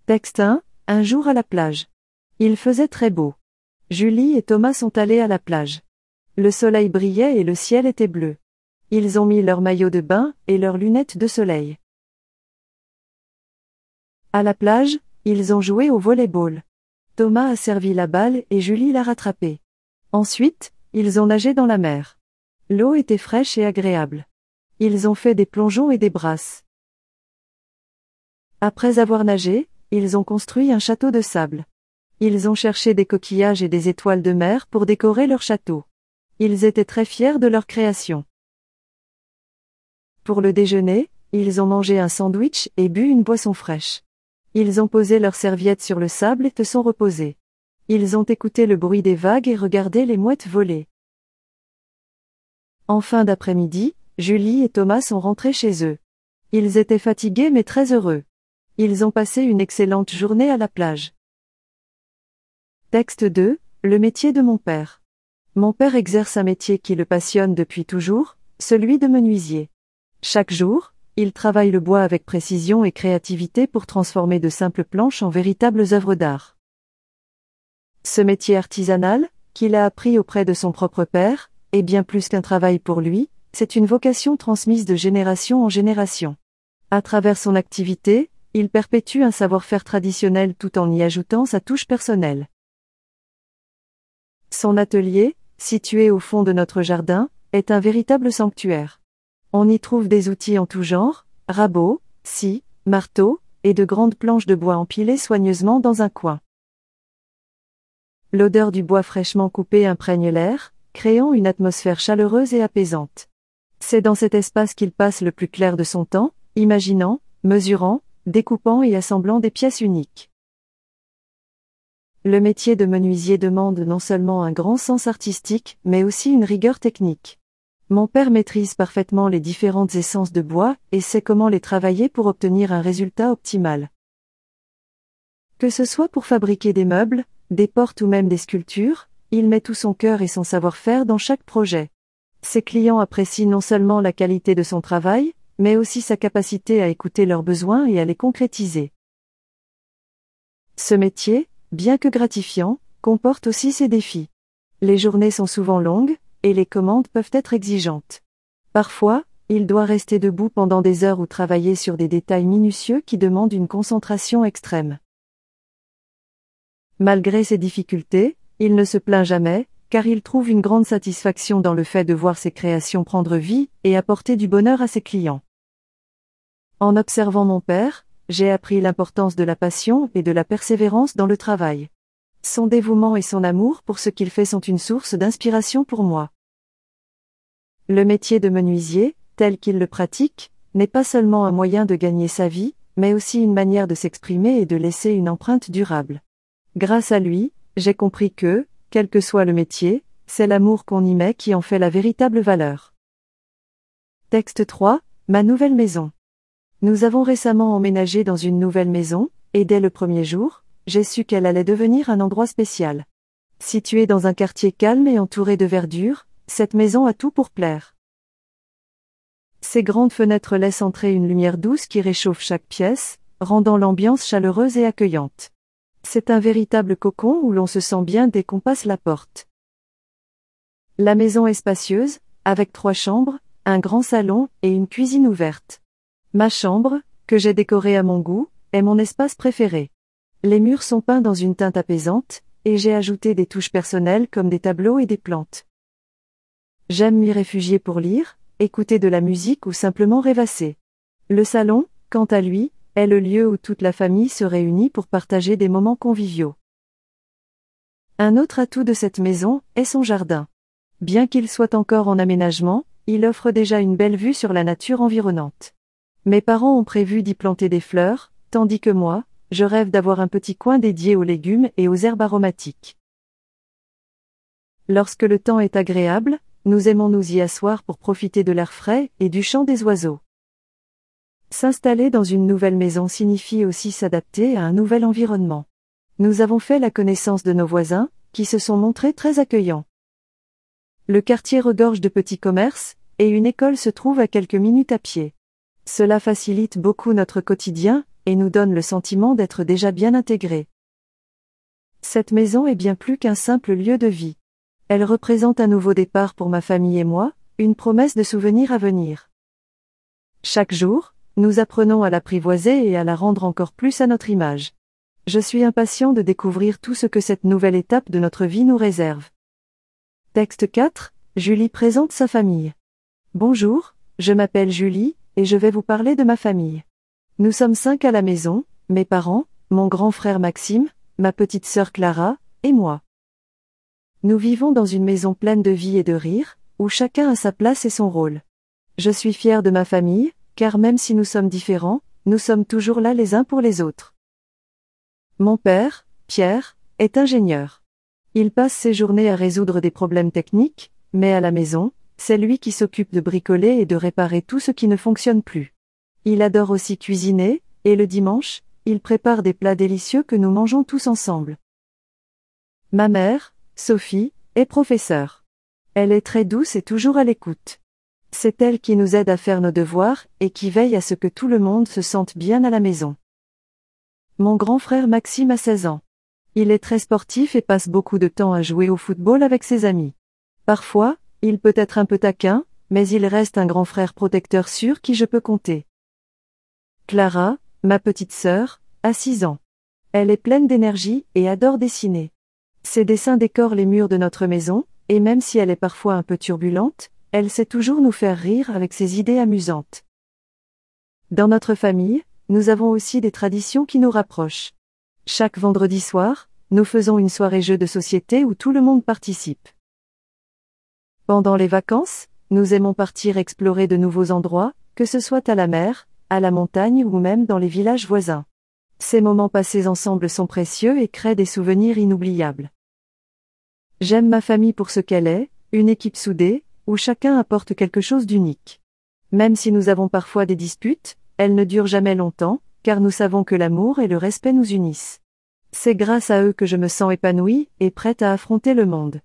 Texte 1, un jour à la plage. Il faisait très beau. Julie et Thomas sont allés à la plage. Le soleil brillait et le ciel était bleu. Ils ont mis leur maillot de bain et leurs lunettes de soleil. À la plage, ils ont joué au volley-ball. Thomas a servi la balle et Julie l'a rattrapée. Ensuite, ils ont nagé dans la mer. L'eau était fraîche et agréable. Ils ont fait des plongeons et des brasses. Après avoir nagé, ils ont construit un château de sable. Ils ont cherché des coquillages et des étoiles de mer pour décorer leur château. Ils étaient très fiers de leur création. Pour le déjeuner, ils ont mangé un sandwich et bu une boisson fraîche. Ils ont posé leurs serviettes sur le sable et se sont reposés. Ils ont écouté le bruit des vagues et regardé les mouettes voler. En fin d'après-midi, Julie et Thomas sont rentrés chez eux. Ils étaient fatigués mais très heureux. Ils ont passé une excellente journée à la plage. Texte 2, le métier de mon père. Mon père exerce un métier qui le passionne depuis toujours, celui de menuisier. Chaque jour, il travaille le bois avec précision et créativité pour transformer de simples planches en véritables œuvres d'art. Ce métier artisanal, qu'il a appris auprès de son propre père, est bien plus qu'un travail pour lui, c'est une vocation transmise de génération en génération. À travers son activité, il perpétue un savoir-faire traditionnel tout en y ajoutant sa touche personnelle. Son atelier, situé au fond de notre jardin, est un véritable sanctuaire. On y trouve des outils en tout genre, rabots, scies, marteaux, et de grandes planches de bois empilées soigneusement dans un coin. L'odeur du bois fraîchement coupé imprègne l'air, créant une atmosphère chaleureuse et apaisante. C'est dans cet espace qu'il passe le plus clair de son temps, imaginant, mesurant, découpant et assemblant des pièces uniques. Le métier de menuisier demande non seulement un grand sens artistique, mais aussi une rigueur technique. Mon père maîtrise parfaitement les différentes essences de bois et sait comment les travailler pour obtenir un résultat optimal. Que ce soit pour fabriquer des meubles, des portes ou même des sculptures, il met tout son cœur et son savoir-faire dans chaque projet. Ses clients apprécient non seulement la qualité de son travail, mais aussi sa capacité à écouter leurs besoins et à les concrétiser. Ce métier, bien que gratifiant, comporte aussi ses défis. Les journées sont souvent longues, et les commandes peuvent être exigeantes. Parfois, il doit rester debout pendant des heures ou travailler sur des détails minutieux qui demandent une concentration extrême. Malgré ces difficultés, il ne se plaint jamais, car il trouve une grande satisfaction dans le fait de voir ses créations prendre vie et apporter du bonheur à ses clients. En observant mon père, j'ai appris l'importance de la passion et de la persévérance dans le travail. Son dévouement et son amour pour ce qu'il fait sont une source d'inspiration pour moi. Le métier de menuisier, tel qu'il le pratique, n'est pas seulement un moyen de gagner sa vie, mais aussi une manière de s'exprimer et de laisser une empreinte durable. Grâce à lui, j'ai compris que, quel que soit le métier, c'est l'amour qu'on y met qui en fait la véritable valeur. Texte 3, ma nouvelle maison. Nous avons récemment emménagé dans une nouvelle maison, et dès le premier jour, j'ai su qu'elle allait devenir un endroit spécial. Située dans un quartier calme et entouré de verdure, cette maison a tout pour plaire. Ses grandes fenêtres laissent entrer une lumière douce qui réchauffe chaque pièce, rendant l'ambiance chaleureuse et accueillante. C'est un véritable cocon où l'on se sent bien dès qu'on passe la porte. La maison est spacieuse, avec 3 chambres, un grand salon et une cuisine ouverte. Ma chambre, que j'ai décorée à mon goût, est mon espace préféré. Les murs sont peints dans une teinte apaisante, et j'ai ajouté des touches personnelles comme des tableaux et des plantes. J'aime m'y réfugier pour lire, écouter de la musique ou simplement rêvasser. Le salon, quant à lui, est le lieu où toute la famille se réunit pour partager des moments conviviaux. Un autre atout de cette maison est son jardin. Bien qu'il soit encore en aménagement, il offre déjà une belle vue sur la nature environnante. Mes parents ont prévu d'y planter des fleurs, tandis que moi, je rêve d'avoir un petit coin dédié aux légumes et aux herbes aromatiques. Lorsque le temps est agréable, nous aimons nous y asseoir pour profiter de l'air frais et du chant des oiseaux. S'installer dans une nouvelle maison signifie aussi s'adapter à un nouvel environnement. Nous avons fait la connaissance de nos voisins, qui se sont montrés très accueillants. Le quartier regorge de petits commerces, et une école se trouve à quelques minutes à pied. Cela facilite beaucoup notre quotidien, et nous donne le sentiment d'être déjà bien intégrés. Cette maison est bien plus qu'un simple lieu de vie. Elle représente un nouveau départ pour ma famille et moi, une promesse de souvenirs à venir. Chaque jour, nous apprenons à l'apprivoiser et à la rendre encore plus à notre image. Je suis impatient de découvrir tout ce que cette nouvelle étape de notre vie nous réserve. Texte 4, Julie présente sa famille. Bonjour, je m'appelle Julie, et je vais vous parler de ma famille. Nous sommes 5 à la maison, mes parents, mon grand frère Maxime, ma petite sœur Clara, et moi. Nous vivons dans une maison pleine de vie et de rire, où chacun a sa place et son rôle. Je suis fière de ma famille, car même si nous sommes différents, nous sommes toujours là les uns pour les autres. Mon père, Pierre, est ingénieur. Il passe ses journées à résoudre des problèmes techniques, mais à la maison, c'est lui qui s'occupe de bricoler et de réparer tout ce qui ne fonctionne plus. Il adore aussi cuisiner, et le dimanche, il prépare des plats délicieux que nous mangeons tous ensemble. Ma mère, Sophie, est professeure. Elle est très douce et toujours à l'écoute. C'est elle qui nous aide à faire nos devoirs et qui veille à ce que tout le monde se sente bien à la maison. Mon grand frère Maxime a 16 ans. Il est très sportif et passe beaucoup de temps à jouer au football avec ses amis. Parfois, il peut être un peu taquin, mais il reste un grand frère protecteur sur qui je peux compter. Clara, ma petite sœur, a 6 ans. Elle est pleine d'énergie et adore dessiner. Ses dessins décorent les murs de notre maison, et même si elle est parfois un peu turbulente, elle sait toujours nous faire rire avec ses idées amusantes. Dans notre famille, nous avons aussi des traditions qui nous rapprochent. Chaque vendredi soir, nous faisons une soirée jeu de société où tout le monde participe. Pendant les vacances, nous aimons partir explorer de nouveaux endroits, que ce soit à la mer, à la montagne ou même dans les villages voisins. Ces moments passés ensemble sont précieux et créent des souvenirs inoubliables. J'aime ma famille pour ce qu'elle est, une équipe soudée, où chacun apporte quelque chose d'unique. Même si nous avons parfois des disputes, elles ne durent jamais longtemps, car nous savons que l'amour et le respect nous unissent. C'est grâce à eux que je me sens épanouie et prête à affronter le monde.